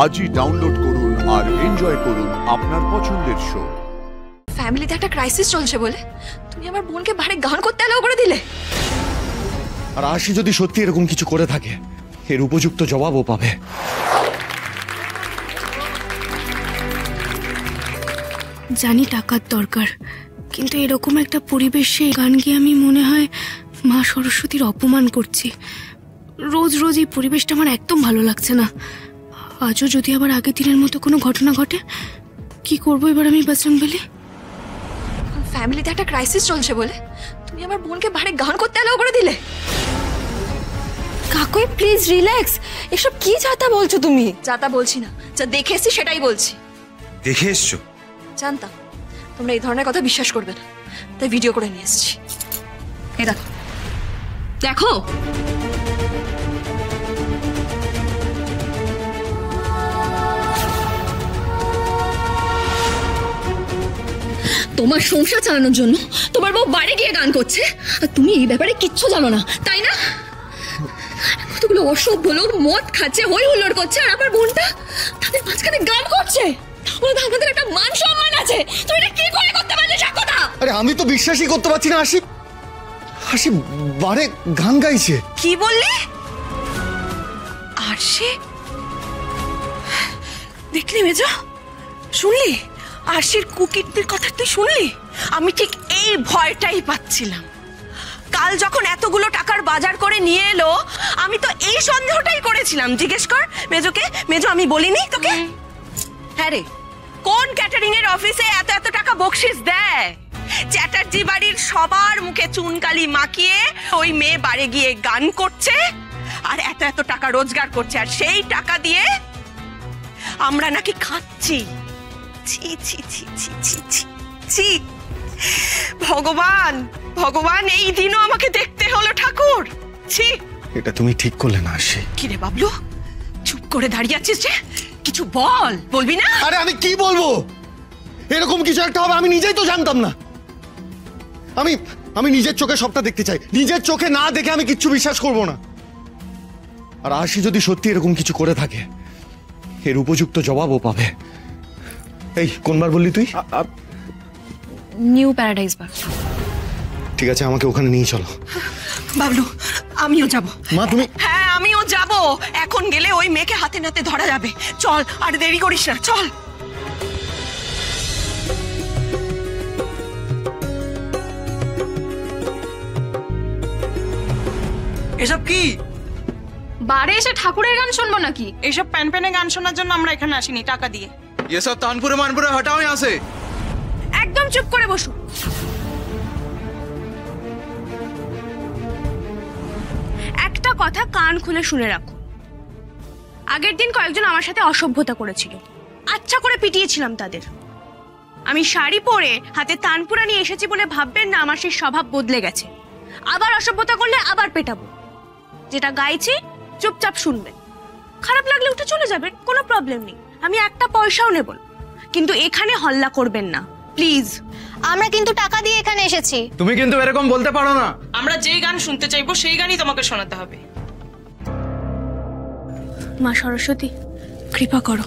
আজই ডাউনলোড করুন আর এনজয় করুন আপনার পছন্দের শো। ফ্যামিলিতে একটা ক্রাইসিস চলছে বলে তুমি আমার বোনকে বাড়ি গান করতে এলাও করে দিলে। আর আশি যদি সত্যি এরকম কিছু করে থাকে এর উপযুক্ত জবাবও পাবে। জানি টাকার দরকার, কিন্তু এরকম একটা পরিবেশে গান গিয়ে আমি মনে হয় মা সরস্বতীর অপমান করছি। রোজ রোজ এই পরিবেশটা আমার একদম ভালো লাগছে না। আজও যদি আবার আগের দিনের মতো কোনো ঘটনা ঘটে, কি করবো এবার আমি বজরংবলী? ফ্যামিলিতে একটা ক্রাইসিস চলছে বলে তুমি আমার বোনকে বাড়ি গান করতে এলাও করে দিলে। কাকুই প্লিজ রিল্যাক্স। এসব কি যাতা বলছো তুমি? যাতা বলছি না, যা দেখে এসছি সেটাই বলছি। দেখে এসছো? জানতাম তোমরা এই ধরনের কথা বিশ্বাস করবে না, তাই ভিডিও করে নিয়ে এসেছি। এই দেখো দেখো, তোমার সংসার চালানোর জন্য তোমার বউ বাড়ি গিয়ে গান করছে, আর তুমি এই ব্যাপারে কিচ্ছু জানো না, তাই না? কতগুলো অসভ্য লোক মদ খাচ্ছে, হই হুল্লোড় করছে, আর আমার বোনটা তাদের মাঝখানে গান করছে। তাহলে তো আমাদের একটা মান সম্মান আছে। তুমি এটা কি করে করতে পারলে সাক্ষ্যটা? আরে আমি তো বিশ্বাসই করতে পারছি না। আশি আশি বারে গান গাইছে। কি বললি? আর সে দেখলি মেজো, শুনলি আরশির কুকীর্তির কথা তুই শুনলি? আমি ঠিক এই ভয়টাই পাচ্ছিলাম। কাল যখন এতগুলো টাকার বাজার করে নিয়ে এলো, আমি তো এই সন্দেহটাই করেছিলাম। জিজ্ঞেস কর মেজোকে। মেজো আমি বলিনি তোকে? হ্যাঁ রে, কোন ক্যাটারিং এর অফিসে এত এত টাকা বকশিস দেয়? চ্যাটার্জি বাড়ির সবার মুখে চুনকালি মাখিয়ে ওই মেয়ে বাড়ি গিয়ে গান করছে আর এত এত টাকা রোজগার করছে, আর সেই টাকা দিয়ে আমরা নাকি খাচ্ছি। ছি ছি ছি ছি ছি ছি ছি। ভগবান ভগবান, এই দিনও আমাকে দেখতে হলো ঠাকুর। ছি। এটা তুমি ঠিক করলে না আশি। কি রে বাবলু, চুপ করে দাঁড়িয়ে আছিস যে? কিছু বল, বলবি না? আরে আমি কি বলবো? এরকম কিছু একটা হবে আমি নিজেই তো জানতাম না। আমি নিজের চোখে সবটা দেখতে চাই। নিজের চোখে না দেখে আমি কিচ্ছু বিশ্বাস করব না। আর আশি যদি সত্যি এরকম কিছু করে থাকে এর উপযুক্ত জবাবও পাবে। এই কোনবার বললি তুই? নিউ প্যারাডাইস বার। ঠিক আছে, আমাকে ওখানে নিয়ে চলো। বাবলু আমিও যাব। মা তুমি? হ্যাঁ আমিও যাব। এখন গেলে ওই মেয়েকে হাতে নাতে ধরা যাবে। চল, আর দেরি করিস না, চল। এসব কি? বারে এসে ঠাকুরের গান শুনবো নাকি? এইসব প্যানপ্যানে গান শোনার জন্য আমরা এখানে আসিনি টাকা দিয়ে। এসব তানপুরে মানপুরে হটাও यहाँ से। একদম চুপ করে বসো। একটা কথা কান খুলে শুনে রাখো। আগের দিন কয়েকজন আমার সাথে অসভ্যতা করেছিল, আচ্ছা করে পিটিয়েছিলাম তাদের। আমি শাড়ি পরে হাতে তানপুরা নিয়ে এসেছি বলে ভাববেন না আমার সেই স্বভাব বদলে গেছে। আবার অসভ্যতা করলে আবার পেটাবো। যেটা গাইছি চুপচাপ শুনবেন, খারাপ লাগলে উঠে চলে যাবেন, কোনো প্রবলেম নেই। আমি একটা পয়সাও নেব না, কিন্তু এখানে হল্লা করবেন না প্লিজ। আমরা কিন্তু টাকা দিয়ে এখানে এসেছি। তুমি কিন্তু এরকম বলতে পারো না। আমরা যেই গান শুনতে চাইবো সেই গানই তোমাকে শোনাতে হবে। মা সরস্বতী কৃপা করো।